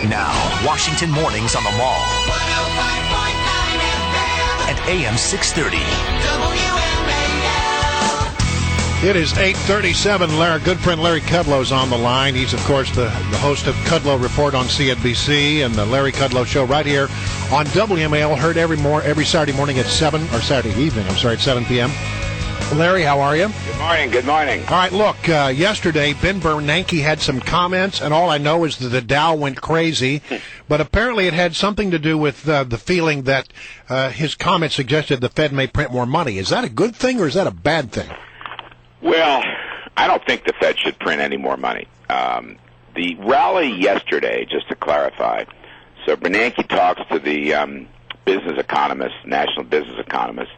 Now, Washington mornings on the Mall. 105.9 FM. At AM 630. WMAL. It is 8:37. Our good friend Larry Kudlow is on the line. He's, of course, the host of Kudlow Report on CNBC and the Larry Kudlow Show right here on WMAL. Heard every Saturday morning at 7, or Saturday evening, at 7 p.m. Larry, how are you? Good morning. All right, look, yesterday Ben Bernanke had some comments, and all I know is that the Dow went crazy, but apparently it had something to do with the feeling that his comments suggested the Fed may print more money. Is that a good thing or is that a bad thing? Well, I don't think the Fed should print any more money. The rally yesterday, just to clarify, so Bernanke talks to the business economists, national business economists,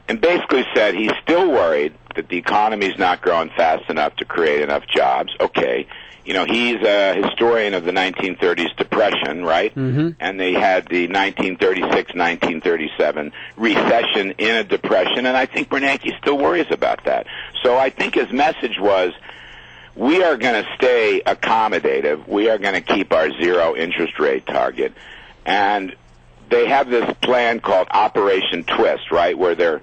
and basically said he's still worried that the economy's not growing fast enough to create enough jobs. Okay, you know, he's a historian of the 1930s Depression, right? Mm-hmm. And they had the 1936-1937 recession in a depression, and I think Bernanke still worries about that. So I think his message was, we are going to stay accommodative. We are going to keep our zero interest rate target. And they have this plan called Operation Twist, right, where they're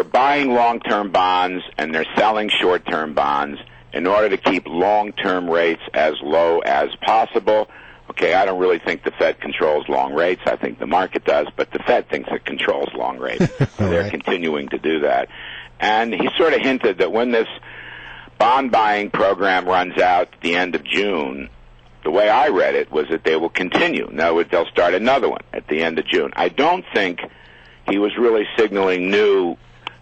buying long-term bonds and they're selling short-term bonds in order to keep long-term rates as low as possible. Okay, I don't really think the Fed controls long rates. I think the market does, but the Fed thinks it controls long rates. So they're continuing to do that. And he sort of hinted that when this bond buying program runs out at the end of June, the way I read it was that they will continue. In other words, they'll start another one at the end of June. I don't think he was really signaling new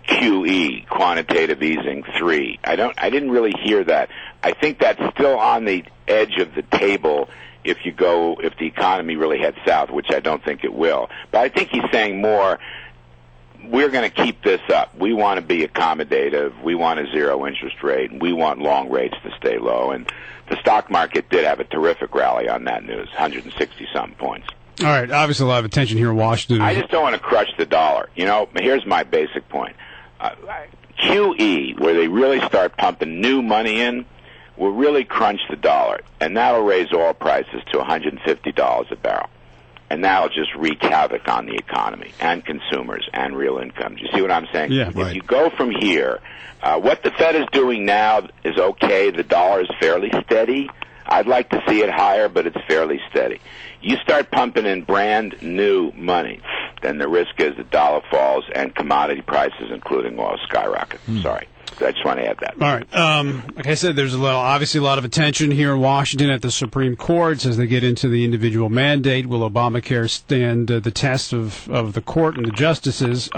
QE, quantitative easing 3. I didn't really hear that. I think that's still on the edge of the table if the economy really heads south, which I don't think it will. But I think he's saying more, we're going to keep this up. We want to be accommodative. We want a zero interest rate, and we want long rates to stay low. And the stock market did have a terrific rally on that news, 160-something points. All right, obviously a lot of attention here in Washington. I just don't want to crush the dollar. You know, here's my basic point. QE, where they really start pumping new money in, will really crunch the dollar, and that'll raise oil prices to $150 a barrel. And that'll just wreak havoc on the economy and consumers and real income. Do you see what I'm saying? Yeah, if you go from here, what the Fed is doing now is okay. The dollar is fairly steady. I'd like to see it higher, but it's fairly steady. You start pumping in brand new money, then the risk is the dollar falls and commodity prices, including oil, skyrocket. Sorry. I just want to add that. All right. Like I said, there's obviously a lot of attention here in Washington at the Supreme Court as they get into the individual mandate. Will Obamacare stand the test of the court and the justices?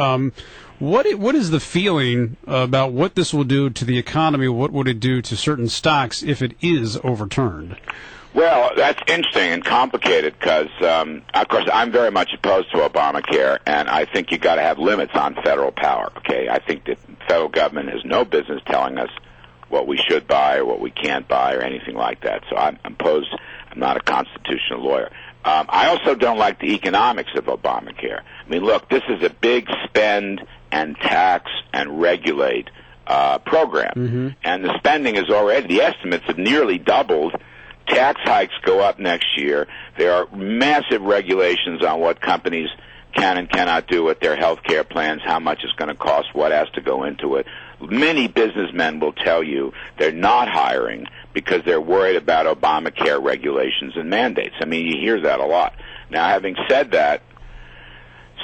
What is the feeling about what this will do to the economy? What would it do to certain stocks if it is overturned? Well, that's interesting and complicated because, of course, I'm very much opposed to Obamacare, and I think you got to have limits on federal power. Okay, I think that the federal government has no business telling us what we should buy or what we can't buy or anything like that. So I'm opposed. I'm not a constitutional lawyer. I also don't like the economics of Obamacare. I mean, look, this is a big spend and tax and regulate program, and the spending is already. The estimates have nearly doubled. Tax hikes go up next year. There are massive regulations on what companies can and cannot do with their health care plans, how much it's going to cost, what has to go into it. Many businessmen will tell you they're not hiring because they're worried about Obamacare regulations and mandates. I mean, you hear that a lot. Now, having said that,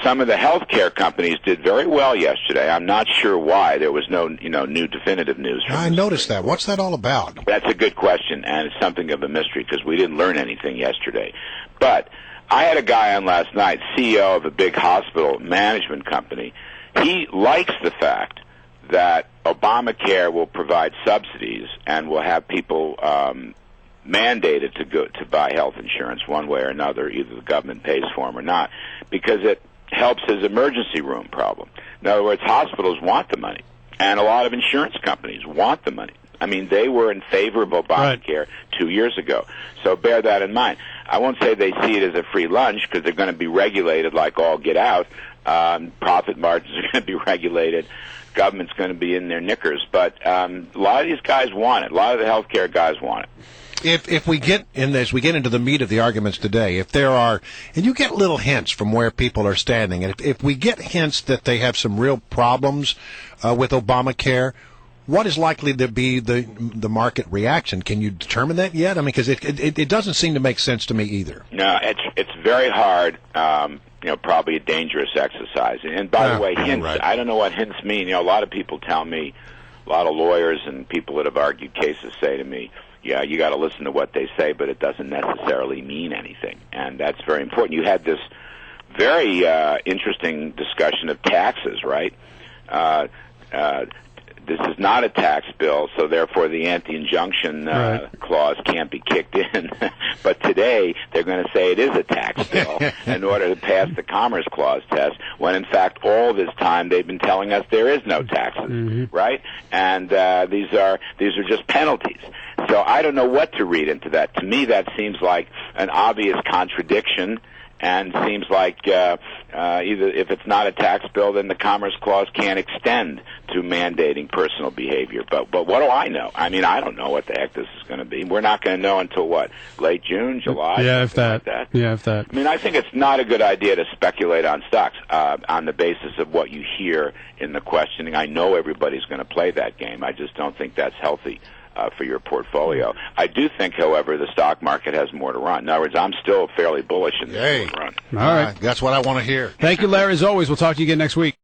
some of the healthcare companies did very well yesterday. I'm not sure why. There was no, new definitive news. I noticed that. What's that all about? That's a good question, and it's something of a mystery because we didn't learn anything yesterday. But I had a guy on last night, CEO of a big hospital management company. He likes the fact that Obamacare will provide subsidies and will have people mandated to buy health insurance one way or another, either the government pays for them or not, because it helps his emergency room problem. In other words, hospitals want the money, and a lot of insurance companies want the money. I mean, they were in favor of Obamacare 2 years ago, so bear that in mind. I won't say they see it as a free lunch because they're going to be regulated like all get out. Profit margins are going to be regulated. Government's going to be in their knickers, but a lot of these guys want it. A lot of the healthcare guys want it. If we get in this, we get into the meat of the arguments today. If there are, and you get little hints from where people are standing, and if we get hints that they have some real problems with Obamacare, what is likely to be the market reaction? Can you determine that yet? I mean, because it doesn't seem to make sense to me either. No, it's very hard. Probably a dangerous exercise. And by the way, hints. Right. I don't know what hints mean. A lot of people tell me, a lot of lawyers and people that have argued cases say to me, yeah, you got to listen to what they say, but it doesn't necessarily mean anything. And that's very important. You had this very interesting discussion of taxes, right? This is not a tax bill, so therefore the anti-injunction clause can't be kicked in. But today they're going to say it is a tax bill in order to pass the Commerce Clause test, when in fact all this time they've been telling us there is no taxes, right? And these are just penalties. So I don't know what to read into that. To me, that seems like an obvious contradiction. And seems like either if it's not a tax bill, then the Commerce Clause can't extend to mandating personal behavior. But what do I know? I mean, I don't know what the heck this is going to be. We're not going to know until what, late June, July? Yeah, if that. Like that. Yeah, if that. I mean, I think it's not a good idea to speculate on stocks on the basis of what you hear in the questioning. I know everybody's going to play that game. I just don't think that's healthy for your portfolio. I do think, however, the stock market has more to run. In other words, I'm still fairly bullish in the run. All right. That's what I want to hear. Thank you, Larry. As always, we'll talk to you again next week.